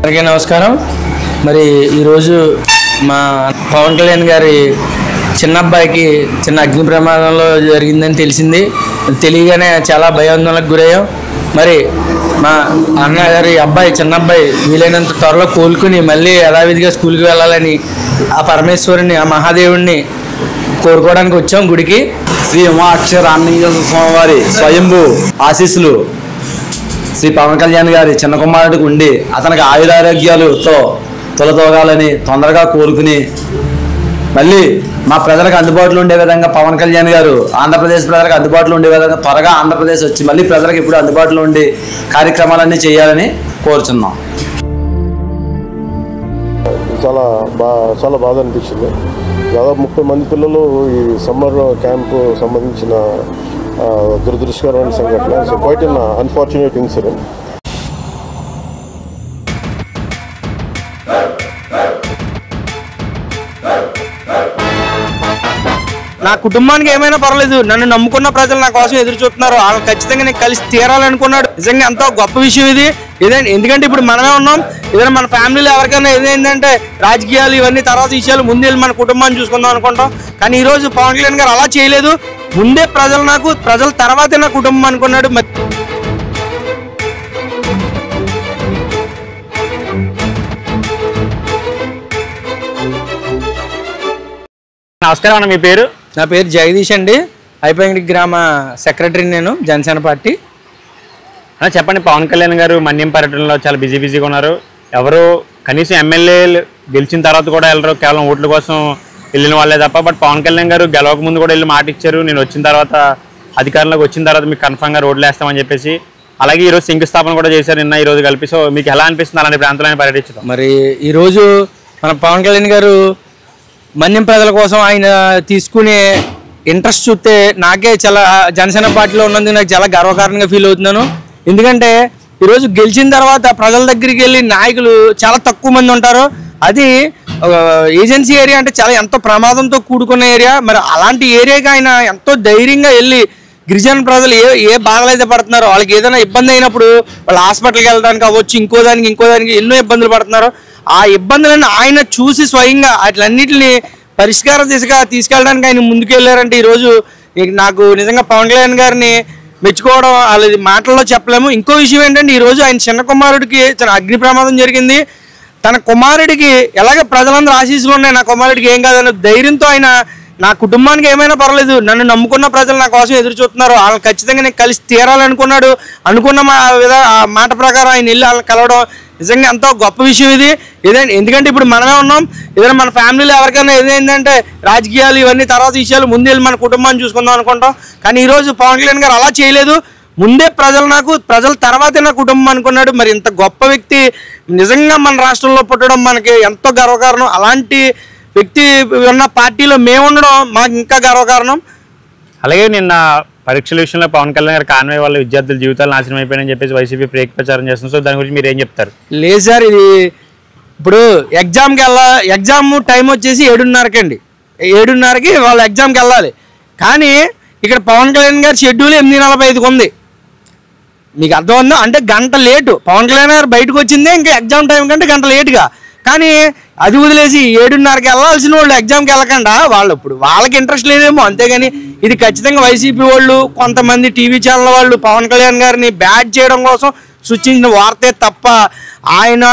అందరికీ నమస్కారం. మరి ఈరోజు మా పవన్ కళ్యాణ్ గారి చిన్న అబ్బాయికి చిన్న అగ్ని ప్రమాదంలో జరిగిందని తెలిసింది. తెలియగానే చాలా భయాందోళనకు గురయ్యాం. మరి మా అన్నగారి అబ్బాయి చిన్న అబ్బాయి వీలైనంత త్వరలో కోలుకుని మళ్ళీ యథావిధిగా స్కూల్కి వెళ్ళాలని ఆ పరమేశ్వరుని ఆ మహాదేవుడిని కోరుకోవడానికి వచ్చాం గుడికి. శ్రీ ఉమాక్షర ఆంజనేయ స్వామివారి స్వయంభూ ఆశీస్సులు శ్రీ పవన్ కళ్యాణ్ గారి చిన్న కుమారుడికి ఉండి అతనికి ఆయురారోగ్యాలతో తొలతోగాలని తొందరగా కోరుకుని మళ్ళీ మా ప్రజలకు అందుబాటులో ఉండే విధంగా పవన్ కళ్యాణ్ గారు ఆంధ్రప్రదేశ్ ప్రజలకు అందుబాటులో ఉండే విధంగా త్వరగా ఆంధ్రప్రదేశ్ వచ్చి మళ్ళీ ప్రజలకు ఇప్పుడు అందుబాటులో ఉండి కార్యక్రమాలన్నీ చేయాలని కోరుచున్నాం. చాలా బాధ అనిపించింది. దాదాపు 30 మంది పిల్లలు ఈ సమ్మర్ క్యాంపు సంబంధించిన దురదృష్టకరమైన సంఘటన. So quiet an unfortunate incident. నా కుటుంబానికి ఏమైనా పర్వాలేదు, నన్ను నమ్ముకున్న ప్రజలు నా కోసం ఎదురు చూస్తున్నారు. వాళ్ళు ఖచ్చితంగా నేను కలిసి తీరాలనుకున్నాడు. నిజంగా ఎంతో గొప్ప విషయం ఇది. ఎందుకంటే ఇప్పుడు మనమే ఉన్నాం. ఏదైనా మన ఫ్యామిలీలో ఎవరికైనా ఏదైందంటే రాజకీయాలు ఇవన్నీ తర్వాత విషయాలు ముందు వెళ్ళి మన కుటుంబాన్ని చూసుకుందాం అనుకుంటాం. కానీ ఈరోజు పవన్ కళ్యాణ్ గారు అలా చేయలేదు. ముందే ప్రజల తర్వాతే నా కుటుంబం అనుకున్నాడు. నమస్కారం అన్న, మీ పేరు? నా పేరు జగదీష్ అండి. ఐపంగి గ్రామ సెక్రటరీ నేను, జనసేన పార్టీ. అన్న చెప్పండి, పవన్ కళ్యాణ్ గారు మన్యం పర్యటనలో చాలా బిజీగా ఉన్నారు. ఎవరు కనీసం ఎమ్మెల్యేలు గెలిచిన తర్వాత కూడా వెళ్ళరు, కేవలం ఓట్ల కోసం వెళ్ళిన వాళ్ళే తప్ప. బట్ పవన్ కళ్యాణ్ గారు గెలవక ముందు కూడా వెళ్ళి మాట ఇచ్చారు, నేను వచ్చిన తర్వాత అధికారంలోకి వచ్చిన తర్వాత మీకు కన్ఫర్మ్గా రోడ్లు వేస్తామని చెప్పేసి. అలాగే ఈరోజు శంకుస్థాపన కూడా చేశారు నిన్న ఈరోజు కలిపి. సో మీకు ఎలా అనిపిస్తుంది అలాంటి ప్రాంతాలను పర్యటించడం? మరి ఈరోజు మన పవన్ కళ్యాణ్ గారు మన్యం ప్రజల కోసం ఆయన తీసుకునే ఇంట్రెస్ట్ చూస్తే నాకే చాలా జనసేన పార్టీలో ఉన్నందుకు నాకు చాలా గర్వకారణంగా ఫీల్ అవుతున్నాను. ఎందుకంటే ఈరోజు గెలిచిన తర్వాత ప్రజల దగ్గరికి వెళ్ళి నాయకులు చాలా తక్కువ మంది ఉంటారు. అది ఏజెన్సీ ఏరియా అంటే చాలా ఎంతో ప్రమాదంతో కూడుకున్న ఏరియా. మరి అలాంటి ఏరియాకి ఆయన ఎంతో ధైర్యంగా వెళ్ళి గిరిజన ప్రజలు ఏ బాధలు అయితే పడుతున్నారో, వాళ్ళకి ఏదైనా ఇబ్బంది అయినప్పుడు వాళ్ళు హాస్పిటల్కి వెళ్ళడానికి అవ్వచ్చు, ఇంకో దానికి ఎన్నో ఇబ్బందులు పడుతున్నారు. ఆ ఇబ్బందులను ఆయన చూసి స్వయంగా వాటిలన్నింటినీ పరిష్కార దిశగా తీసుకెళ్ళడానికి ఆయన ముందుకు వెళ్ళారంటే ఈరోజు నాకు నిజంగా పవన్ కళ్యాణ్ గారిని మెచ్చుకోవడం వాళ్ళది మాటల్లో చెప్పలేము. ఇంకో విషయం ఏంటంటే ఈరోజు ఆయన చిన్న కుమారుడికి చాలా అగ్ని ప్రమాదం జరిగింది. తన కుమారుడికి ఎలాగ ప్రజలందరూ ఆశీస్సులు ఉన్నాయి, నా కుమారుడికి ఏం కాదన్న ధైర్యంతో ఆయన నా కుటుంబానికి ఏమైనా పర్వాలేదు, నన్ను నమ్ముకున్న ప్రజలు నా కోసం ఎదురు చూస్తున్నారు, వాళ్ళని ఖచ్చితంగా నేను కలిసి తీరాలనుకున్నాడు. అనుకున్న మాట ప్రకారం ఆయన వెళ్ళి వాళ్ళని కలవడం నిజంగా ఎంతో గొప్ప విషయం ఇది. ఎందుకంటే ఇప్పుడు మనమే ఉన్నాం. ఏదైనా మన ఫ్యామిలీలో ఎవరికైనా ఏదైందంటే రాజకీయాలు ఇవన్నీ తర్వాత విషయాలు ముందు వెళ్ళి మన కుటుంబాన్ని చూసుకుందాం అనుకుంటాం. కానీ ఈరోజు పవన్ కళ్యాణ్ గారు అలా చేయలేదు. ముందే ప్రజల తర్వాతే నా కుటుంబం అనుకున్నాడు. మరి ఇంత గొప్ప వ్యక్తి నిజంగా మన రాష్ట్రంలో పుట్టడం మనకి ఎంతో గర్వకారణం. అలాంటి వ్యక్తి ఉన్న పార్టీలో మేము ఉండడం మాకు ఇంకా గర్వకారణం. అలాగే నిన్న పరీక్షల విషయంలో పవన్ కళ్యాణ్ గారు కాన్వే వాళ్ళ విద్యార్థుల జీవితాలు నాశనం అయిపోయాయని చెప్పేసి వైసీపీ ప్రేక్ ప్రచారం చేస్తుంది. సో దాని గురించి మీరు ఏం చెప్తారు? లేదు సార్, ఇది ఇప్పుడు ఎగ్జామ్ టైం వచ్చేసి 7:30కి 7:30కి వాళ్ళు ఎగ్జామ్కి వెళ్ళాలి. కానీ ఇక్కడ పవన్ కళ్యాణ్ గారి షెడ్యూల్ 8:45కి ఉంది. మీకు అర్థమైందా? అంటే గంట లేటు పవన్ కళ్యాణ్ గారు బయటకు వచ్చిందే ఇంకా ఎగ్జామ్ టైం కంటే గంట లేటుగా. కానీ అది వదిలేసి 7:30కి వెళ్ళాల్సిన వాళ్ళు ఎగ్జామ్కి వెళ్ళకుండా వాళ్ళకి ఇంట్రెస్ట్ లేదేమో, అంతేగాని ఇది ఖచ్చితంగా వైసీపీ వాళ్ళు కొంతమంది టీవీ ఛానల్ వాళ్ళు పవన్ కళ్యాణ్ గారిని బ్యాడ్ చేయడం కోసం సృష్టించిన వార్తే తప్ప ఆయన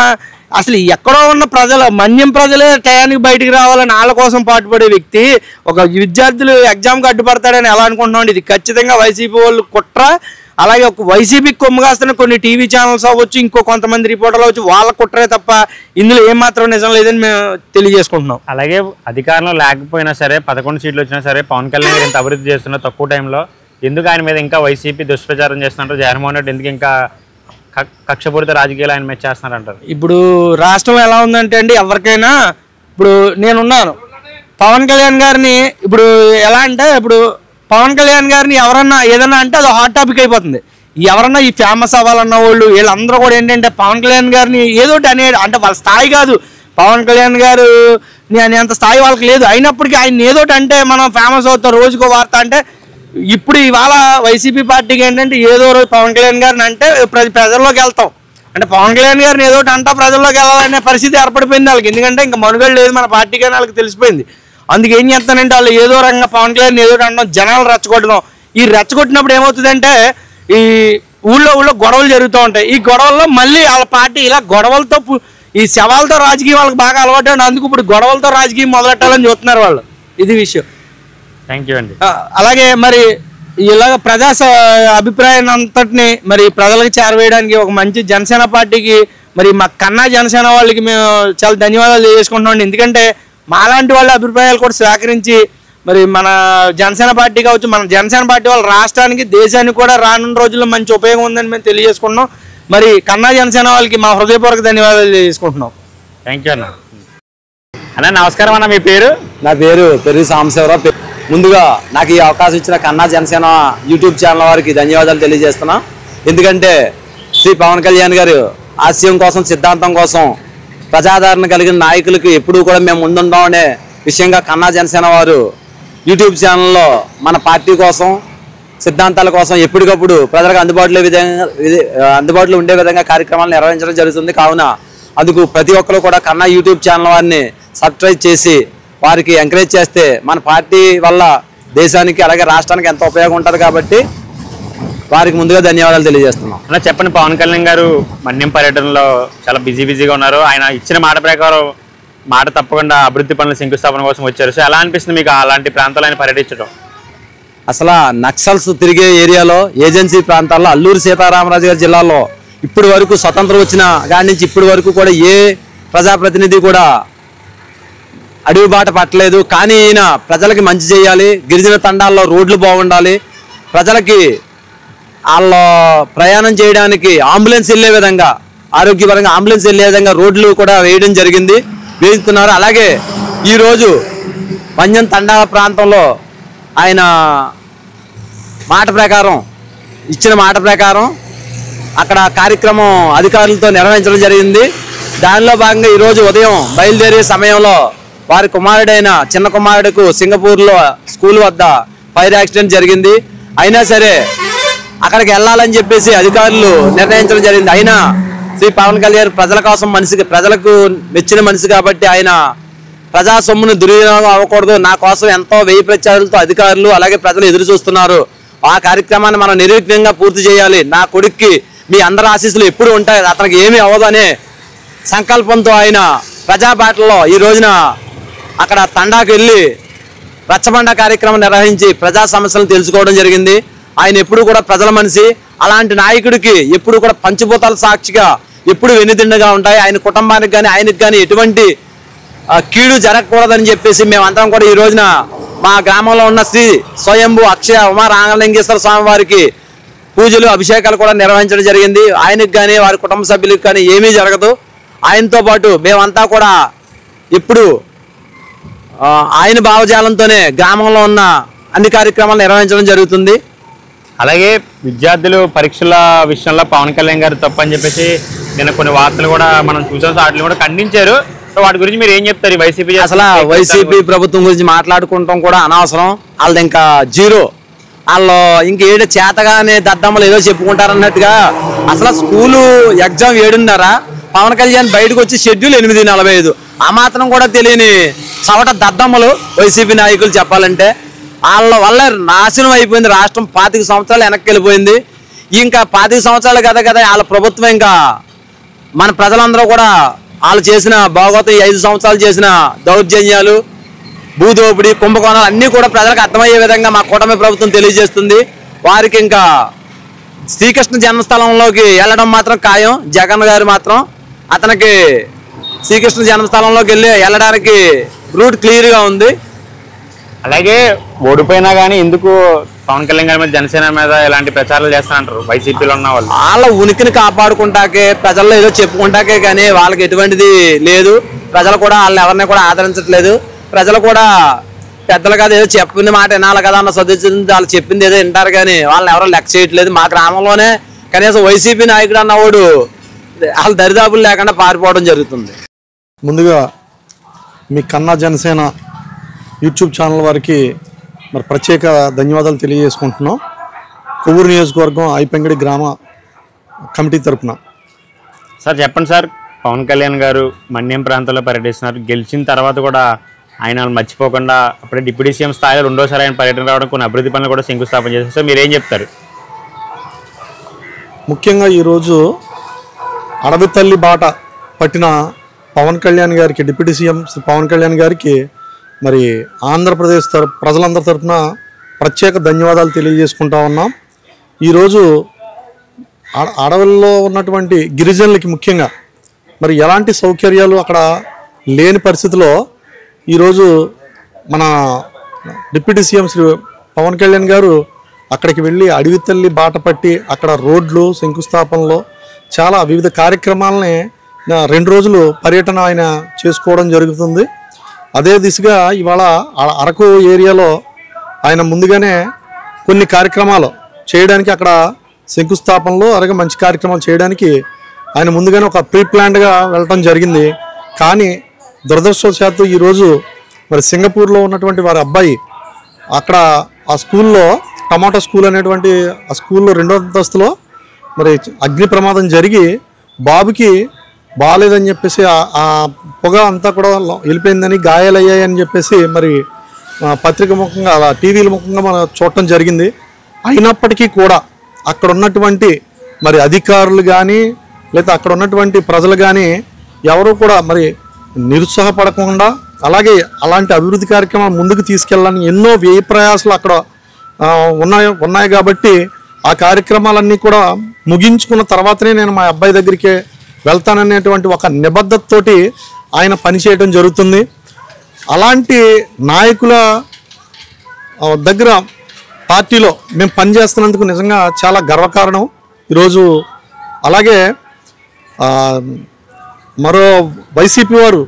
అసలు ఎక్కడో ఉన్న మన్యం ప్రజలే టయానికి బయటికి రావాలని వాళ్ళ కోసం పాటుపడే వ్యక్తి ఒక విద్యార్థులు ఎగ్జామ్కి అడ్డుపడతాడని ఎలా అనుకుంటున్నాం? ఇది ఖచ్చితంగా వైసీపీ వాళ్ళు కుట్ర. అలాగే ఒక వైసీపీకి కొమ్ముగాస్తున్న కొన్ని టీవీ ఛానల్స్ అవ్వచ్చు, ఇంకో కొంతమంది రిపోర్టర్లు అవ్వచ్చు, వాళ్ళ కుట్రే తప్ప ఇందులో ఏమాత్రం నిజం లేదని మేము తెలియజేసుకుంటున్నాం. అలాగే అధికారంలో లేకపోయినా సరే 11 సీట్లు వచ్చినా సరే పవన్ కళ్యాణ్ గారు ఎంత అభివృద్ధి చేస్తున్నా తక్కువ టైంలో ఎందుకు ఆయన మీద ఇంకా వైసీపీ దుష్ప్రచారం చేస్తున్నారు? జగన్మోహన్ రెడ్డి ఎందుకు ఇంకా కక్షపూరిత రాజకీయాలు ఆయన మీద చేస్తున్నారంటారు? ఇప్పుడు రాష్ట్రం ఎలా ఉందంటే అండి, ఎవరికైనా ఇప్పుడు నేనున్నాను పవన్ కళ్యాణ్ గారిని ఇప్పుడు ఎలా అంటే ఇప్పుడు పవన్ కళ్యాణ్ గారిని ఎవరన్నా ఏదన్నా అంటే అది హాట్ టాపిక్ అయిపోతుంది. ఎవరన్నా ఈ ఫేమస్ అవ్వాలన్న వాళ్ళు వీళ్ళందరూ కూడా ఏంటంటే పవన్ కళ్యాణ్ గారిని ఏదోటి అంటే వాళ్ళ స్థాయి కాదు, పవన్ కళ్యాణ్ గారు అంత స్థాయి వాళ్ళకి లేదు. అయినప్పటికీ ఆయన ఏదోటి అంటే మనం ఫేమస్ అవుతాం, రోజుకో వార్త. అంటే ఇప్పుడు ఇవాళ వైసీపీ పార్టీకి ఏంటంటే ఏదో రోజు పవన్ కళ్యాణ్ గారిని అంటే ప్రజల్లోకి వెళ్తాం, అంటే పవన్ కళ్యాణ్ గారిని ఏదో అంటా ప్రజల్లోకి వెళ్ళాలనే పరిస్థితి ఏర్పడిపోయింది వాళ్ళకి. ఎందుకంటే ఇంకా మనుగడ లేదు మన పార్టీకి అని వాళ్ళకి తెలిసిపోయింది. అందుకు ఏం చేస్తానంటే వాళ్ళు ఏదో రకంగా పవన్ కళ్యాణ్ ఏదో అనడం, జనాలు రెచ్చగొట్టడం. ఈ రెచ్చగొట్టినప్పుడు ఏమవుతుందంటే ఈ ఊళ్ళో గొడవలు జరుగుతూ ఉంటాయి. ఈ గొడవల్లో మళ్ళీ వాళ్ళ పార్టీ ఇలా గొడవలతో, ఈ శవాలతో రాజకీయం వాళ్ళకి బాగా అలవాటు అండి. అందుకు ఇప్పుడు గొడవలతో రాజకీయం మొదలెట్టాలని చూస్తున్నారు వాళ్ళు. ఇది విషయం. థ్యాంక్ యూ అండి. అలాగే మరి ఇలాగ ప్రజా అభిప్రాయాన్ని అంతటిని మరి ప్రజలకు చేరవేయడానికి ఒక మంచి జనసేన పార్టీకి మరి మా కన్నా జనసేన వాళ్ళకి మేము చాలా ధన్యవాదాలు తెలియజేసుకుంటున్నాం. ఎందుకంటే మాలాంటి వాళ్ళ అభిప్రాయాలు కూడా సేకరించి మరి మన జనసేన పార్టీ కావచ్చు, మన జనసేన పార్టీ వాళ్ళ రాష్ట్రానికి, దేశానికి కూడా రానున్న రోజుల్లో మంచి ఉపయోగం ఉందని మేము తెలియజేసుకుంటున్నాం. మరి కన్నా జనసేన వాళ్ళకి మా హృదయపూర్వక ధన్యవాదాలు తెలియజేసుకుంటున్నాం. థ్యాంక్ యూ అన్న. అన్న నమస్కారం అన్న, మీ పేరు? నా పేరు పెరుగు సాంబశివరావు. ముందుగా నాకు ఈ అవకాశం ఇచ్చిన కన్నా జనసేన యూట్యూబ్ ఛానల్ వారికి ధన్యవాదాలు తెలియజేస్తున్నా. ఎందుకంటే శ్రీ పవన్ కళ్యాణ్ గారు ఆశయం కోసం, సిద్ధాంతం కోసం, ప్రజాదరణ కలిగిన నాయకులకు ఎప్పుడూ కూడా మేము ముందుంటామనే విషయంగా కన్నా జనసేన వారు యూట్యూబ్ ఛానల్లో మన పార్టీ కోసం, సిద్ధాంతాల కోసం ఎప్పటికప్పుడు ప్రజలకు అందుబాటులో ఉండే విధంగా కార్యక్రమాలు నిర్వహించడం జరుగుతుంది. కావున అందుకు ప్రతి ఒక్కరు కూడా కన్నా యూట్యూబ్ ఛానల్ వారిని సబ్స్క్రైబ్ చేసి వారికి ఎంకరేజ్ చేస్తే మన పార్టీ వల్ల దేశానికి అలాగే రాష్ట్రానికి ఎంతో ఉపయోగం ఉంటుంది. కాబట్టి వారికి ముందుగా ధన్యవాదాలు తెలియజేస్తున్నాం. అన్న చెప్పండి, పవన్ కళ్యాణ్ గారు మన్యం పర్యటనలో చాలా బిజీగా ఉన్నారు. ఆయన ఇచ్చిన మాట ప్రకారం మాట తప్పకుండా అభివృద్ధి పనుల శంకుస్థాపన కోసం వచ్చారు. సో ఎలా అనిపిస్తుంది మీకు అలాంటి ప్రాంతాలు ఆయన పర్యటించడం? అసలు నక్సల్స్ తిరిగే ఏరియాలో, ఏజెన్సీ ప్రాంతాల్లో, అల్లూరి సీతారామరాజు గారి జిల్లాలో ఇప్పటి వరకు స్వతంత్రం వచ్చిన కాడి నుంచి ఇప్పటి వరకు కూడా ఏ ప్రజాప్రతినిధి కూడా అడవి బాట పట్టలేదు. కానీ ఈయన ప్రజలకి మంచి చేయాలి, గిరిజన తండాల్లో రోడ్లు బాగుండాలి, ప్రజలకి వాళ్ళ ప్రయాణం చేయడానికి అంబులెన్స్ వెళ్ళే విధంగా, ఆరోగ్యపరంగా అంబులెన్స్ వెళ్ళే విధంగా రోడ్లు కూడా వేయడం జరిగింది, వేస్తున్నారు. అలాగే ఈరోజు పంజం తండా ప్రాంతంలో ఆయన ఇచ్చిన మాట ప్రకారం అక్కడ కార్యక్రమం అధికారులతో నిర్వహించడం జరిగింది. దానిలో భాగంగా ఈరోజు ఉదయం బయలుదేరే సమయంలో వారి కుమారుడైన చిన్న కుమారుడుకు సింగపూర్లో స్కూల్ వద్ద ఫైర్ యాక్సిడెంట్ జరిగింది. అయినా సరే అక్కడికి వెళ్ళాలని చెప్పేసి అధికారులు నిర్ణయించడం జరిగింది. అయినా శ్రీ పవన్ కళ్యాణ్ ప్రజల కోసం ప్రజలకు మెచ్చిన మనిషి కాబట్టి ఆయన ప్రజా సొమ్మును దుర్వినియోగం అవ్వకూడదు, నా కోసం ఎంతో వ్యయ ప్రచారాలతో అధికారులు అలాగే ప్రజలు ఎదురు చూస్తున్నారు, ఆ కార్యక్రమాన్ని మనం నిర్విఘ్నంగా పూర్తి చేయాలి, నా కొడుక్కి మీ అందరి ఆశీస్సులు ఎప్పుడు ఉంటాయి, అతనికి ఏమీ అవ్వదనే సంకల్పంతో ఆయన ప్రజాబాటలో ఈ రోజున అక్కడ తండాకు వెళ్ళి రచ్చబండ కార్యక్రమం నిర్వహించి ప్రజా సమస్యలను తెలుసుకోవడం జరిగింది. ఆయన ఎప్పుడు కూడా ప్రజల మనిషి. అలాంటి నాయకుడికి ఎప్పుడు కూడా పంచభూతాల సాక్షిగా ఎప్పుడు వెన్నుదిండగా ఉంటాయి. ఆయన కుటుంబానికి కానీ ఆయనకి కానీ ఎటువంటి కీడు జరగకూడదని చెప్పేసి మేమందరం కూడా ఈ రోజున మా గ్రామంలో ఉన్న శ్రీ స్వయంభూ అక్షయ ఉమా రామలింగేశ్వర స్వామి వారికి పూజలు, అభిషేకాలు కూడా నిర్వహించడం జరిగింది. ఆయనకి కానీ వారి కుటుంబ సభ్యులకు కానీ ఏమీ జరగదు. ఆయనతో పాటు మేమంతా కూడా ఇప్పుడు ఆయన భావజాలంతోనే గ్రామంలో ఉన్న అన్ని కార్యక్రమాలు నిర్వహించడం జరుగుతుంది. అలాగే విద్యార్థులు పరీక్షల విషయంలో పవన్ కళ్యాణ్ గారు తప్పని చెప్పేసి నిన్న కొన్ని వార్తలు కూడా మనం చూసాం, వాటిని కూడా ఖండించారు. సో వాటి గురించి మీరు ఏం చెప్తారు? వైసీపీ అసలు వైసీపీ ప్రభుత్వం గురించి మాట్లాడుకుంటాం కూడా అనవసరం. వాళ్ళది ఇంకా జీరో. వాళ్ళు ఇంకేడు చేతగానే దద్దమ్మలు ఏదో చెప్పుకుంటారన్నట్టుగా. అసలు స్కూలు ఎగ్జామ్ 7:30, పవన్ కళ్యాణ్ బయటకు వచ్చి షెడ్యూల్ 8:45. ఆ మాత్రం కూడా తెలియని చవట దద్దమ్మలు వైసీపీ నాయకులు చెప్పాలంటే. వాళ్ళ వల్ల నాశనం అయిపోయింది రాష్ట్రం. 25 సంవత్సరాలు వెనక్కి వెళ్ళిపోయింది. ఇంకా 25 సంవత్సరాలు కదా వాళ్ళ ప్రభుత్వం ఇంకా మన ప్రజలందరూ కూడా వాళ్ళు చేసిన భాగవతం 5 సంవత్సరాలు చేసిన దౌర్జన్యాలు, భూదోపిడి, కుంభకోణాలు అన్నీ కూడా ప్రజలకు అర్థమయ్యే విధంగా మా కూటమి ప్రభుత్వం తెలియజేస్తుంది. వారికి ఇంకా శ్రీకృష్ణ జన్మస్థలంలోకి వెళ్ళడం మాత్రం ఖాయం. జగన్ గారు మాత్రం అతనికి శ్రీకృష్ణ జన్మస్థలంలోకి వెళ్ళడానికి రూట్ క్లియర్గా ఉంది. అలాగే ఓడిపోయినా కానీ ఎందుకు పవన్ కళ్యాణ్ గారి మీద, జనసేన మీద ఎలాంటి ప్రచారాలు చేస్తానంటారు వైసీపీలో ఉన్న వాళ్ళు? వాళ్ళ ఉనికిని కాపాడుకుంటాకే, ప్రజల్లో ఏదో చెప్పుకుంటాకే కానీ వాళ్ళకి ఎటువంటిది లేదు. ప్రజలు కూడా వాళ్ళని ఎవరిని కూడా ఆదరించట్లేదు. ప్రజలు కూడా పెద్దలు కదా ఏదో చెప్పింది మాట వినాలి కదా అన్న సదుద్దేశంతో వాళ్ళు చెప్పింది ఏదో వింటారు కానీ వాళ్ళని ఎవరో లెక్క చేయట్లేదు. మా గ్రామంలోనే కనీసం వైసీపీ నాయకుడు అన్నవాడు వాళ్ళ దరిదాపులు లేకుండా పారిపోవడం జరుగుతుంది. ముందుగా మీ కన్నా జనసేన యూట్యూబ్ ఛానల్ వారికి మరి ప్రత్యేక ధన్యవాదాలు తెలియజేసుకుంటున్నాం. కొవ్వూరు నియోజకవర్గం ఐపెంగడి గ్రామ కమిటీ తరఫున సార్ చెప్పండి సార్, పవన్ కళ్యాణ్ గారు మన్యం ప్రాంతంలో పర్యటిస్తున్నారు. గెలిచిన తర్వాత కూడా ఆయన మర్చిపోకుండా అప్పుడే డిప్యూటీ సీఎం స్థాయిలో రెండోసారి ఆయన పర్యటన రావడం, కొన్ని అభివృద్ధి పనులు కూడా శంకుస్థాపన చేశారు. సో మీరేం చెప్తారు? ముఖ్యంగా ఈరోజు అడవి తల్లి బాట పట్టిన పవన్ కళ్యాణ్ గారికి, డిప్యూటీ సీఎం పవన్ కళ్యాణ్ గారికి మరి ఆంధ్రప్రదేశ్ ప్రజలందరి తరఫున ప్రత్యేక ధన్యవాదాలు తెలియజేసుకుంటా ఉన్నాం. ఈరోజు అడవుల్లో ఉన్నటువంటి గిరిజనులకి ముఖ్యంగా మరి ఎలాంటి సౌకర్యాలు అక్కడ లేని పరిస్థితిలో ఈరోజు మన డిప్యూటీ సీఎం శ్రీ పవన్ కళ్యాణ్ గారు అక్కడికి వెళ్ళి అడవి తల్లి బాట పట్టి అక్కడ రోడ్లు శంకుస్థాపనలో చాలా వివిధ కార్యక్రమాలని 2 రోజులు పర్యటన ఆయన చేసుకోవడం జరుగుతుంది. అదే దిశగా ఇవాళ అరకు ఏరియాలో ఆయన ముందుగానే కొన్ని కార్యక్రమాలు చేయడానికి అక్కడ శంకుస్థాపనలో అలాగే మంచి కార్యక్రమాలు చేయడానికి ఆయన ముందుగానే ఒక ప్రీ ప్లాన్డ్గా వెళ్ళటం జరిగింది. కానీ దురదృష్టవశాత్తు ఈరోజు మరి సింగపూర్లో ఉన్నటువంటి వారి అబ్బాయి అక్కడ ఆ స్కూల్లో టమాటో స్కూల్ అనేటువంటి ఆ స్కూల్లో 2వ అంతస్తులో మరి అగ్ని ప్రమాదం జరిగి బాబుకి బాగాలేదని చెప్పేసి ఆ పొగ అంతా కూడా వెళ్ళిపోయిందని, గాయాలయ్యాయని చెప్పేసి మరి పత్రిక ముఖంగా అలా టీవీల ముఖంగా మనం చూడటం జరిగింది. అయినప్పటికీ కూడా అక్కడ ఉన్నటువంటి మరి అధికారులు కానీ లేదా అక్కడ ఉన్నటువంటి ప్రజలు కానీ ఎవరు కూడా మరి నిరుత్సాహపడకుండా అలాగే అలాంటి అభివృద్ధి కార్యక్రమాలు ముందుకు తీసుకెళ్ళాలని ఎన్నో వ్యయ ప్రయాసాలు అక్కడ ఉన్నాయి కాబట్టి ఆ కార్యక్రమాలన్నీ కూడా ముగించుకున్న తర్వాతనే నేను మా అబ్బాయి దగ్గరికి వెళ్తాననేటువంటి ఒక నిబద్ధతతోటి ఆయన పనిచేయడం జరుగుతుంది. అలాంటి నాయకుల దగ్గర పార్టీలో మేము పనిచేస్తున్నందుకు నిజంగా చాలా గర్వకారణం ఈరోజు. అలాగే మరో వైసీపీ వారు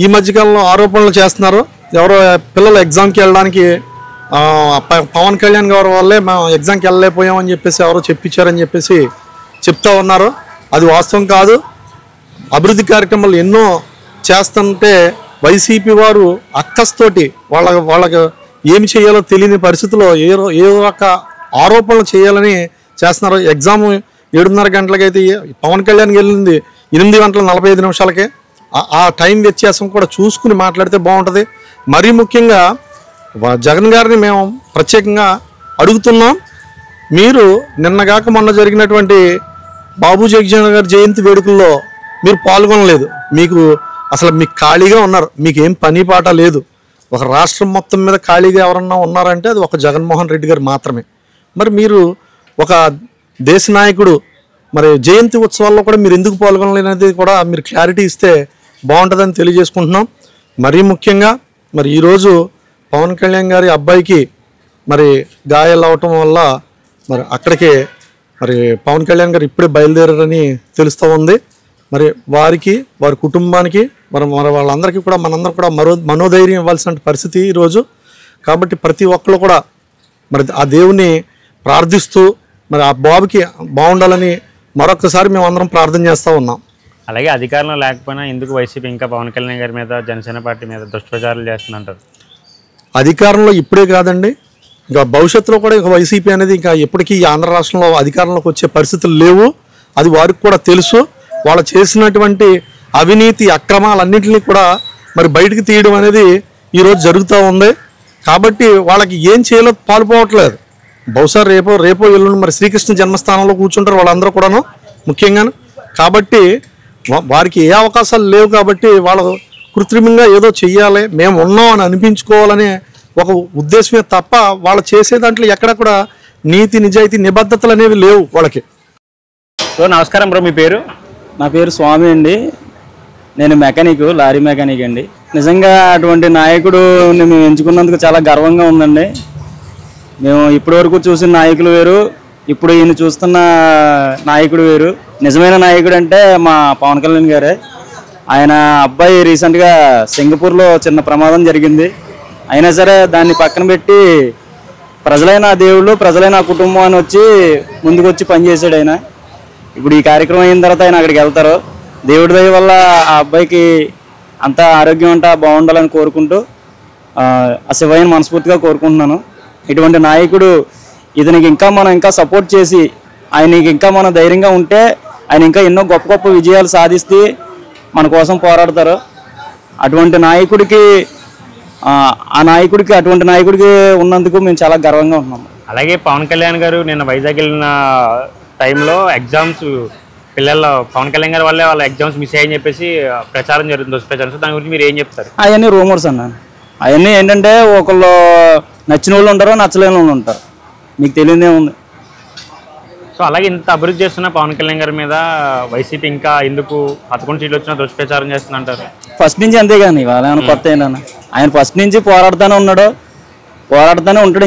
ఈ మధ్యకాలంలో ఆరోపణలు చేస్తున్నారు. ఎవరో పిల్లలు ఎగ్జామ్కి వెళ్ళడానికి పవన్ కళ్యాణ్ గారి వల్లే మేము ఎగ్జామ్కి వెళ్ళలేకపోయామని చెప్పేసి ఎవరో చెప్పించారని చెప్పేసి చెప్తా ఉన్నారు. అది వాస్తవం కాదు. అభివృద్ధి కార్యక్రమాలు ఎన్నో చేస్తుంటే వైసీపీ వారు అక్కస్తోటి వాళ్ళకి ఏమి చేయాలో తెలియని పరిస్థితిలో ఏ రక ఆరోపణలు చేయాలని చేస్తున్నారు. ఎగ్జామ్ 7:30 గంటలకైతే పవన్ కళ్యాణ్ వెళ్ళింది 8:45 ఆ టైం వ్యత్యాసం కూడా చూసుకుని మాట్లాడితే బాగుంటుంది. మరీ ముఖ్యంగా జగన్ గారిని మేము ప్రత్యేకంగా అడుగుతున్నాం. మీరు నిన్నగాక మొన్న జరిగినటువంటి బాబు జగజీవన్ గారి జయంతి వేడుకల్లో మీరు పాల్గొనలేదు. మీకు ఖాళీగా ఉన్నారు. మీకు ఏం పని పాట లేదు. ఒక రాష్ట్రం మొత్తం మీద ఖాళీగా ఎవరన్నా ఉన్నారంటే అది ఒక జగన్మోహన్ రెడ్డి గారు మాత్రమే. మరి మీరు ఒక దేశ నాయకుడు మరి జయంతి ఉత్సవాల్లో కూడా మీరు ఎందుకు పాల్గొనలేనది కూడా మీరు క్లారిటీ ఇస్తే బాగుంటుందని తెలియజేసుకుంటున్నాం. మరీ ముఖ్యంగా మరి ఈరోజు పవన్ కళ్యాణ్ గారి అబ్బాయికి మరి గాయాలు అవటం వల్ల మరి అక్కడికే మరి పవన్ కళ్యాణ్ గారు ఇప్పుడే బయలుదేరారని తెలుస్తూ ఉంది. మరి వారికి వారి కుటుంబానికి మరి వాళ్ళందరికీ కూడా మనందరం కూడా మనోధైర్యం ఇవ్వాల్సిన పరిస్థితి ఈరోజు. కాబట్టి ప్రతి ఒక్కరు కూడా మరి ఆ దేవుని ప్రార్థిస్తూ మరి ఆ బాబుకి బాగుండాలని మరొకసారి మేము అందరం ప్రార్థన చేస్తూ ఉన్నాం. అలాగే అధికారంలో లేకపోయినా ఎందుకు వైసీపీ ఇంకా పవన్ కళ్యాణ్ గారి మీద జనసేన పార్టీ మీద దుష్ప్రచారాలు చేస్తుందంటారు? అధికారంలో ఇప్పుడే కాదండి, ఇంకా భవిష్యత్తులో కూడా ఇక వైసీపీ అనేది ఇంకా ఎప్పటికీ ఆంధ్ర రాష్ట్రంలో అధికారంలోకి వచ్చే పరిస్థితులు లేవు. అది వారికి కూడా తెలుసు. వాళ్ళు చేసినటువంటి అవినీతి అక్రమాలన్నింటినీ కూడా మరి బయటికి తీయడం అనేది ఈరోజు జరుగుతూ ఉంది. కాబట్టి వాళ్ళకి ఏం చేయాలో పాల్పోవట్లేదు. బహుశా రేపో ఎల్లుండి మరి శ్రీకృష్ణ జన్మస్థానంలో కూర్చుంటారు వాళ్ళందరూ కూడాను ముఖ్యంగాను. కాబట్టి వారికి ఏ అవకాశాలు లేవు. కాబట్టి వాళ్ళు కృత్రిమంగా ఏదో చెయ్యాలి, మేము ఉన్నాం అని అనిపించుకోవాలనే ఒక ఉద్దేశమే తప్ప వాళ్ళు చేసే దాంట్లో ఎక్కడ కూడా నీతి నిజాయితీ నిబద్ధతలు అనేవి లేవు వాళ్ళకి. సో నమస్కారం బ్రో, మీ పేరు? నా పేరు స్వామి అండి. నేను మెకానిక్, లారీ మెకానిక్ అండి. నిజంగా అటువంటి నాయకుడు మేము ఎంచుకున్నందుకు చాలా గర్వంగా ఉందండి. మేము ఇప్పటివరకు చూసిన నాయకులు వేరు, ఇప్పుడు ఈయన చూస్తున్న నాయకుడు వేరు. నిజమైన నాయకుడు అంటే మా పవన్ కళ్యాణ్ గారే. ఆయన అబ్బాయి రీసెంట్గా సింగపూర్లో చిన్న ప్రమాదం జరిగింది. అయినా సరే దాన్ని పక్కన పెట్టి ప్రజలైన దేవుళ్ళు, ప్రజలైన కుటుంబం అని వచ్చి ముందుకు వచ్చి పనిచేశాడు ఆయన. ఇప్పుడు ఈ కార్యక్రమం అయిన తర్వాత ఆయన అక్కడికి వెళ్తారు. దేవుడి దయ వల్ల ఆ అబ్బాయికి అంతా ఆరోగ్యం అంతా బాగుండాలని కోరుకుంటూ ఆ శివయ్యని మనస్ఫూర్తిగా కోరుకుంటున్నాను. ఇటువంటి నాయకుడు ఇతనికి ఇంకా మనం సపోర్ట్ చేసి ఆయనకి ఇంకా మనం ధైర్యంగా ఉంటే ఆయన ఇంకా ఎన్నో గొప్ప గొప్ప విజయాలు సాధిస్తే మన కోసం పోరాడతారు. అటువంటి నాయకుడికి అటువంటి నాయకుడికి ఉన్నందుకు మేము చాలా గర్వంగా ఉన్నాము. అలాగే పవన్ కళ్యాణ్ గారు నిన్న వైజాగ్ వెళ్ళిన టైంలో ఎగ్జామ్స్ పిల్లల్లో పవన్ కళ్యాణ్ గారి వల్లే వాళ్ళ ఎగ్జామ్స్ మిస్ అయ్యని చెప్పేసి ప్రచారం జరుగుతుంది, దుష్ప్రచారం. సో దాని గురించి మీరు ఏం చెప్తారు? అవన్నీ రూమర్స్ అన్న. అవన్నీ ఏంటంటే ఒకళ్ళు నచ్చిన వాళ్ళు ఉంటారు, నచ్చలేని వాళ్ళు ఉంటారు, మీకు తెలియదే ఉంది. సో అలాగే ఇంత అభివృద్ధి చేస్తున్న పవన్ కళ్యాణ్ గారి మీద వైసీపీ ఇంకా ఎందుకు 11 సీట్లు వచ్చినా దుష్ప్రచారం చేస్తుందంటారు? ఫస్ట్ నుంచి అంతే కానీ ఇవాళ ఏమైనా కొత్త ఏంటన్నా, ఆయన ఫస్ట్ నుంచి పోరాడుతూనే ఉంటాడు,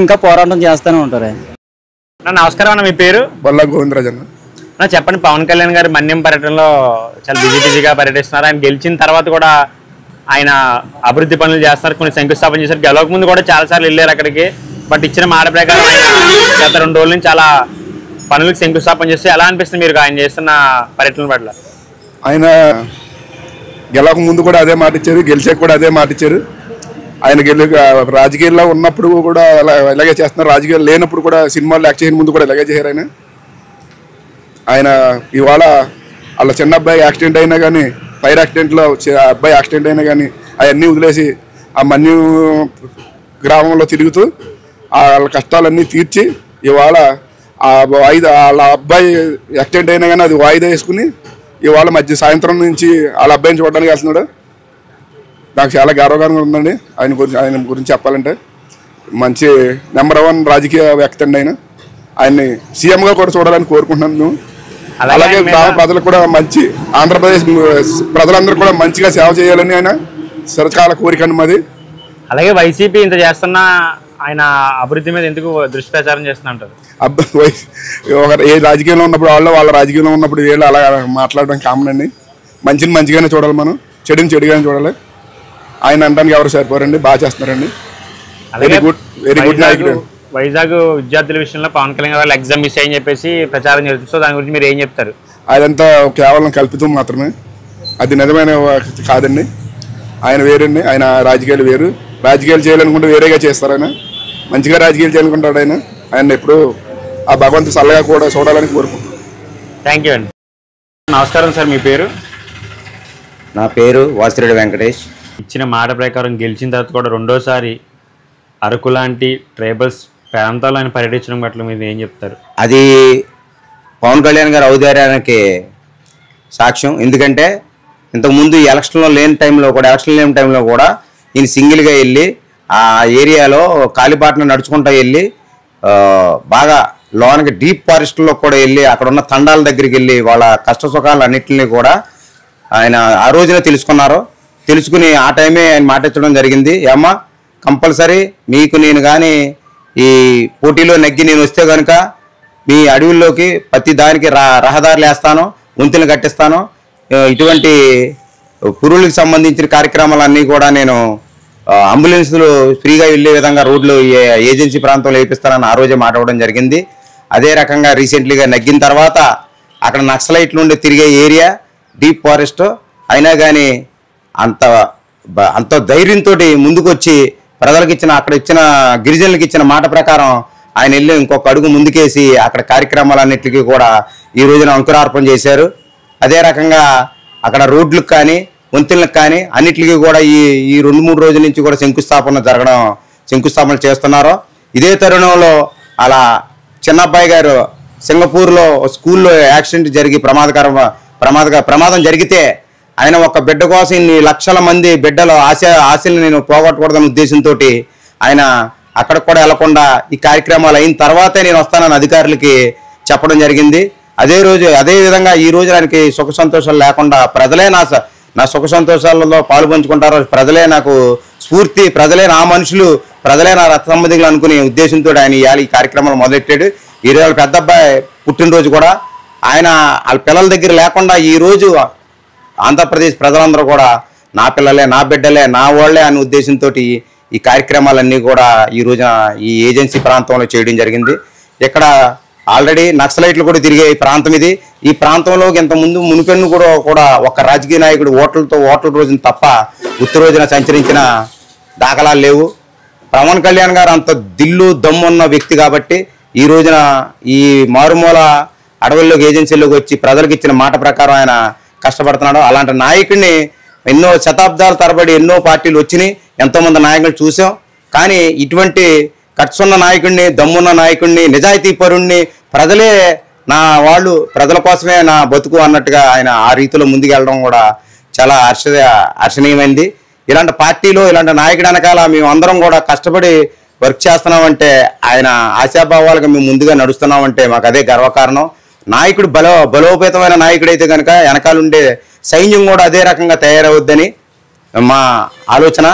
ఇంకా పోరాటం చేస్తూనే ఉంటారు ఆయన. నమస్కారం అన్న, మీ పేరు? బొల్లా గోవిందరాజు అన్న. చెప్పండి, పవన్ కళ్యాణ్ గారు మన్యం పర్యటనలో చాలా బిజీగా పర్యటిస్తున్నారు. ఆయన గెలిచిన తర్వాత కూడా ఆయన అభివృద్ధి పనులు చేస్తున్నారు, కొన్ని శంకుస్థాపన చేశారు. గెలవక ముందు కూడా చాలాసార్లు వెళ్ళారు అక్కడికి. బట్ ఇచ్చిన మాట ప్రకారం ఆయన గత 2 రోజుల నుంచి చాలా పనులకు శంకుస్థాపన చేస్తే ఎలా అనిపిస్తుంది మీరు ఆయన చేస్తున్న పర్యటన పట్ల? ఆయన గెలవక ముందు కూడా అదే మాట ఇచ్చారు, గెలిచాక కూడా అదే మాట ఇచ్చారు. ఆయన రాజకీయాల్లో ఉన్నప్పుడు కూడా ఇలాగే చేస్తున్నారు, రాజకీయాలు లేనప్పుడు కూడా సినిమాలు యాక్ట్ చేయని ముందు కూడా ఇలాగే చేశారు. ఆయన ఇవాళ వాళ్ళ చిన్న అబ్బాయి యాక్సిడెంట్ అయినా కానీ, ఫైర్ యాక్సిడెంట్లో అబ్బాయి యాక్సిడెంట్ అయినా కానీ అవన్నీ వదిలేసి ఆ మన్యం గ్రామంలో తిరుగుతూ వాళ్ళ కష్టాలన్నీ తీర్చి ఇవాళ వాళ్ళ అబ్బాయి యాక్సిడెంట్ అయినా కానీ అది వాయిదా వేసుకుని ఇవాళ సాయంత్రం నుంచి వాళ్ళ అబ్బాయిని చూడడానికి వెళ్తున్నాడు. నాకు చాలా గర్వకారంగా ఉందండి ఆయన గురించి చెప్పాలంటే. మంచి నెంబర్ 1 రాజకీయ వ్యక్తి అండి ఆయన. ఆయన్ని సీఎంగా కూడా చూడాలని కోరుకుంటున్నాను మేము. అలాగే గ్రామ ప్రజలకు కూడా మంచి ఆంధ్రప్రదేశ్ ప్రజలందరూ కూడా మంచిగా సేవ చేయాలని ఆయన చిరకాల కోరిక అండి మాది. అలాగే వైసీపీ ఇంత చేస్తున్న ఆయన అభివృద్ధి మీద ఎందుకు దుష్ప్రచారం చేస్తున్నారు? ఏ రాజకీయంలో ఉన్నప్పుడు వాళ్ళ రాజకీయంలో ఉన్నప్పుడు వీళ్ళు అలా మాట్లాడడం కామన్ అండి. మంచిని మంచిగానే చూడాలి, మనం చెడుని చెడుగానే చూడాలి. ఆయన అనడానికి ఎవరు సరిపోరండి, బాగా చేస్తున్నారండి. వెరీ గుడ్ నాయకుడు. వైజాగ్ విద్యార్థుల విషయంలో పవన్ కళ్యాణ్ గారు ఎగ్జామ్ మిస్ అయ్యని చెప్పేసి ప్రచారం జరుగుతుంది. సో దాని గురించి మీరు ఏం చెప్తారు? అదంతా కేవలం కల్పితం మాత్రమే, అది నిజమైన కాదండి. ఆయన వేరండి, ఆయన రాజకీయాలు వేరు. రాజకీయాలు చేయాలనుకుంటే వేరేగా చేస్తారు. ఆయన మంచిగా రాజకీయాలు చేయాలనుకుంటాడు. ఆయన ఎప్పుడు ఆ భగవంతు చల్లగా కూడా చూడాలని కోరుకుంటున్నాను. థ్యాంక్ యూ అండి. నమస్కారం సార్, మీ పేరు? నా పేరు వాసిరెడ్డి వెంకటేష్. ఇచ్చిన మాట ప్రకారం గెలిచిన తర్వాత కూడా రెండోసారి అరకు లాంటి ట్రైబల్స్ ప్రాంతాల్లో ఆయన పర్యటించడం పట్ల మీరు ఏం చెప్తారు? అది పవన్ కళ్యాణ్ గారి ఔదార్యానికి సాక్ష్యం. ఎందుకంటే ఇంతకుముందు ఎలక్షన్ లేని టైంలో కూడా ఈయన సింగిల్గా వెళ్ళి ఆ ఏరియాలో కాలిబాటను నడుచుకుంటూ వెళ్ళి బాగా లోనికి డీప్ ఫారెస్ట్లో కూడా వెళ్ళి అక్కడ ఉన్న తండాల దగ్గరికి వెళ్ళి వాళ్ళ కష్ట సుఖాలు అన్నింటినీ కూడా ఆయన ఆ రోజున తెలుసుకుని ఆ టైమే ఆయన మాటించడం జరిగింది. ఏమ్మా, కంపల్సరీ మీకు నేను కానీ ఈ పోటీలో నెగ్గి నేను వస్తే కనుక మీ అడవుల్లోకి ప్రతి దానికి రహదారులు వేస్తాను, వంతులు కట్టిస్తాను, ఇటువంటి పురులకు సంబంధించిన కార్యక్రమాలన్నీ కూడా నేను అంబులెన్స్లు ఫ్రీగా వెళ్ళే విధంగా రోడ్లు ఏజెన్సీ ప్రాంతంలో వేపిస్తానని ఆ రోజే మాట్లాడడం జరిగింది. అదే రకంగా రీసెంట్లీగా నెగ్గిన తర్వాత అక్కడ నక్సలైట్లు ఉండి తిరిగే ఏరియా డీప్ ఫారెస్ట్ అయినా కానీ అంత ధైర్యంతో ముందుకొచ్చి ప్రజలకు అక్కడ ఇచ్చిన గిరిజనులకు ఇచ్చిన మాట ప్రకారం ఆయన వెళ్ళి ఇంకొక అడుగు ముందుకేసి అక్కడ కార్యక్రమాలన్నింటికి కూడా ఈ రోజున అంకురార్పణ చేశారు. అదే రకంగా అక్కడ రోడ్లకు కానీ వంతెనలకు కానీ అన్నిటికీ కూడా ఈ 2-3 రోజుల నుంచి కూడా శంకుస్థాపన చేస్తున్నారు. ఇదే తరుణంలో అలా చిన్నబ్బాయి గారు సింగపూర్లో స్కూల్లో యాక్సిడెంట్ జరిగి ప్రమాదం జరిగితే ఆయన ఒక బిడ్డ కోసం ఇన్ని లక్షల మంది బిడ్డల ఆశలు నేను పోగొట్టకూడదనే ఉద్దేశంతో ఆయన అక్కడ కూడా వెళ్లకుండా ఈ కార్యక్రమాలు అయిన తర్వాతే నేను వస్తానని అధికారులకి చెప్పడం జరిగింది. అదే విధంగా ఈ రోజు ఆయనకి సుఖ సంతోషాలు లేకుండా ప్రజలే నా సుఖ సంతోషాలలో పాలు పంచుకుంటారు, ప్రజలే నాకు స్ఫూర్తి, ప్రజలే నా మనుషులు, ప్రజలే నా రక్త సంబంధికులు అనుకునే ఉద్దేశంతో ఆయన ఇవాళ ఈ కార్యక్రమాలు మొదలెట్టాడు. ఈరోజు పెద్ద అబ్బాయి పుట్టినరోజు కూడా ఆయన వాళ్ళ పిల్లల దగ్గర లేకుండా ఈరోజు ఆంధ్రప్రదేశ్ ప్రజలందరూ కూడా నా పిల్లలే, నా బిడ్డలే, నా వాళ్ళే అనే ఉద్దేశంతో ఈ కార్యక్రమాలన్నీ కూడా ఈ రోజున ఈ ఏజెన్సీ ప్రాంతంలో చేయడం జరిగింది. ఇక్కడ ఆల్రెడీ నక్సలైట్లు కూడా తిరిగే ప్రాంతం ఇది. ఈ ప్రాంతంలో ఇంతకుముందు మునిపెన్ను కూడా ఒక రాజకీయ నాయకుడు ఓట్ల రోజున తప్ప ఉత్త రోజున సంచరించిన దాఖలాలు లేవు. పవన్ కళ్యాణ్ గారు అంత దిల్లు దమ్మున్న వ్యక్తి కాబట్టి ఈ రోజున ఈ మారుమూల అడవుల్లోకి ఏజెన్సీలోకి వచ్చి ప్రజలకు ఇచ్చిన మాట ప్రకారం ఆయన కష్టపడుతున్నాడు. అలాంటి నాయకుడిని ఎన్నో శతాబ్దాల తరబడి ఎన్నో పార్టీలు వచ్చినాయి, ఎంతోమంది నాయకులు చూసాం. కానీ ఇటువంటి కట్సున్న నాయకుడిని, దమ్మున్న నాయకుడిని, నిజాయితీ పరుణ్ణి ప్రజలే నా వాళ్ళు, ప్రజల కోసమే నా బతుకు అన్నట్టుగా ఆయన ఆ రీతిలో ముందుకెళ్ళడం కూడా చాలా హర్షణీయమైంది. ఇలాంటి పార్టీలో ఇలాంటి నాయకుడు వెనకాల మేము అందరం కూడా కష్టపడి వర్క్ చేస్తున్నామంటే, ఆయన ఆశాభావాలకు మేము ముందుగా నడుస్తున్నామంటే మాకు అదే గర్వకారణం. నాయకుడు బలోపేతమైన నాయకుడైతే కనుక వెనకాలండే సైన్యం కూడా అదే రకంగా తయారవుద్దని మా ఆలోచన.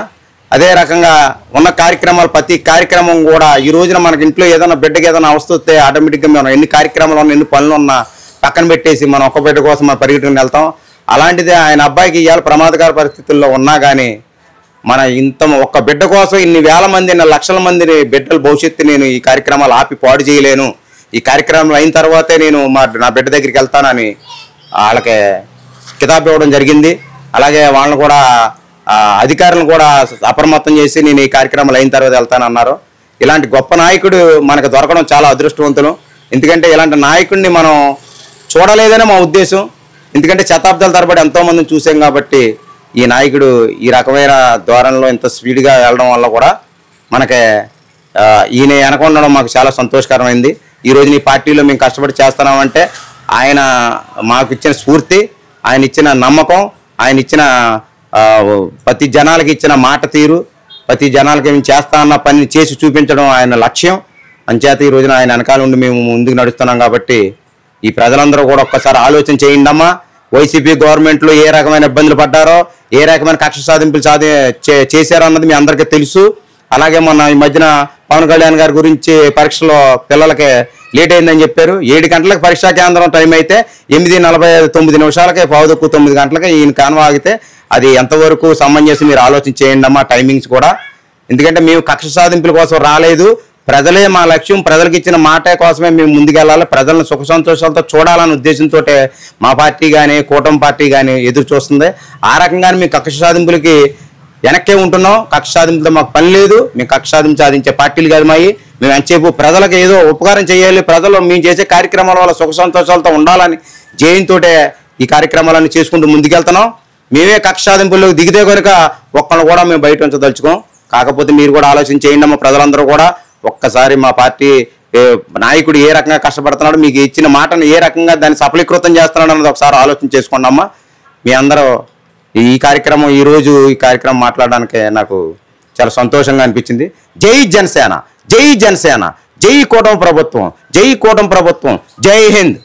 అదే రకంగా ఉన్న కార్యక్రమాలు, ప్రతి కార్యక్రమం కూడా ఈ రోజున మనకి ఇంట్లో ఏదైనా బిడ్డకి ఏదైనా అవస్థ వస్తే ఆటోమేటిక్గా మనం ఎన్ని కార్యక్రమాలు ఉన్నా, ఎన్ని పనులు ఉన్నా పక్కన పెట్టేసి మనం ఒక్క బిడ్డ కోసం మనం పరిగెట్టుకుని వెళ్తాం. అలాంటిదే ఆయన అబ్బాయికి ఇవాళ ప్రమాదకర పరిస్థితుల్లో ఉన్నా కానీ మన ఒక్క బిడ్డ కోసం ఇన్ని వేల మంది, ఇన్ని లక్షల మంది బిడ్డల భవిష్యత్తు నేను ఈ కార్యక్రమాలు ఆపి పాడు చేయలేను. ఈ కార్యక్రమం అయిన తర్వాతే నేను నా బిడ్డ దగ్గరికి వెళ్తానని వాళ్ళకి కితాబు ఇవ్వడం జరిగింది. అలాగే వాళ్ళని కూడా అధికారులను కూడా అప్రమత్తం చేసి నేను ఈ కార్యక్రమాలు అయిన తర్వాత వెళ్తానన్నారు. ఇలాంటి గొప్ప నాయకుడు మనకు దొరకడం చాలా అదృష్టవంతులు. ఎందుకంటే ఇలాంటి నాయకుడిని మనం చూడలేదనే మా ఉద్దేశం. ఎందుకంటే శతాబ్దాల తరబడి ఎంతోమందిని చూసాం కాబట్టి ఈ నాయకుడు ఈ రకమైన ధోరణిలో ఇంత స్పీడ్గా వెళ్ళడం వల్ల కూడా మనకి ఈయన వెనకొండడం మాకు చాలా సంతోషకరమైంది. ఈ రోజు ఈ పార్టీలో మేము కష్టపడి చేస్తున్నామంటే ఆయన మాకు ఇచ్చిన స్ఫూర్తి, ఆయన ఇచ్చిన నమ్మకం, ఆయన ఇచ్చిన ప్రతి జనాలకి ఇచ్చిన మాట తీరు, ప్రతి జనాలకి మేము చేస్తా అన్న పని చేసి చూపించడం ఆయన లక్ష్యం. అంచేత ఈ రోజున ఆయన వెనకాల ఉండి మేము ముందుకు నడుస్తున్నాం. కాబట్టి ఈ ప్రజలందరూ కూడా ఒక్కసారి ఆలోచన చేయండి అమ్మా. వైసీపీ గవర్నమెంట్లో ఏ రకమైన ఇబ్బందులు పడ్డారో, ఏ రకమైన కక్ష సాధింపులు చేశారో అన్నది మీ అందరికీ తెలుసు. అలాగే మొన్న ఈ మధ్యన పవన్ కళ్యాణ్ గారి గురించి పరీక్షలో పిల్లలకి లేట్ అయిందని చెప్పారు. 7 గంటలకు పరీక్షా కేంద్రం టైం అయితే 8:49 పావుదక్కు 9 గంటలకి ఈయన కాన్వా ఆగితే అది ఎంతవరకు సమంజసం మీరు ఆలోచన చేయండి అమ్మా. టైమింగ్స్ కూడా, ఎందుకంటే మేము కక్ష సాధింపుల కోసం రాలేదు, ప్రజలే మా లక్ష్యం, ప్రజలకు ఇచ్చిన మాట కోసమే మేము ముందుకెళ్ళాలి, ప్రజలను సుఖ సంతోషాలతో చూడాలనే ఉద్దేశంతో మా పార్టీ కానీ కూటమి పార్టీ కానీ ఎదురు చూస్తుంది. ఆ రకంగానే మేము కక్ష సాధింపులకి వెనక్కే ఉంటున్నాం. కక్ష సాధింపులతో మాకు పని లేదు. మేము కక్ష సాధించే పార్టీలు కాదు మాయి. మేము ఎంతసేపు ప్రజలకు ఏదో ఉపకారం చేయాలి, ప్రజలు మేము చేసే కార్యక్రమాల వల్ల సుఖ సంతోషాలతో ఉండాలని జయంతో ఈ కార్యక్రమాలన్నీ చేసుకుంటూ ముందుకెళ్తున్నాం. మేమే కక్ష సాధింపుల్లోకి దిగితే కనుక ఒక్కళ్ళు కూడా మేము బయట ఉంచదలుచుకోం. కాకపోతే మీరు కూడా ఆలోచన చేయండి అమ్మ. ప్రజలందరూ కూడా ఒక్కసారి మా పార్టీ నాయకుడు ఏ రకంగా కష్టపడుతున్నాడు, మీకు ఇచ్చిన మాటను ఏ రకంగా దాన్ని సఫలీకృతం చేస్తున్నాడు అన్నది ఒకసారి ఆలోచన చేసుకోండి అమ్మ. మీ అందరూ ఈ కార్యక్రమం మాట్లాడడానికి నాకు చాలా సంతోషంగా అనిపించింది. జై జనసేన, జై జనసేన, జై కూటమి ప్రభుత్వం, జై కూటమి ప్రభుత్వం, జై హింద్.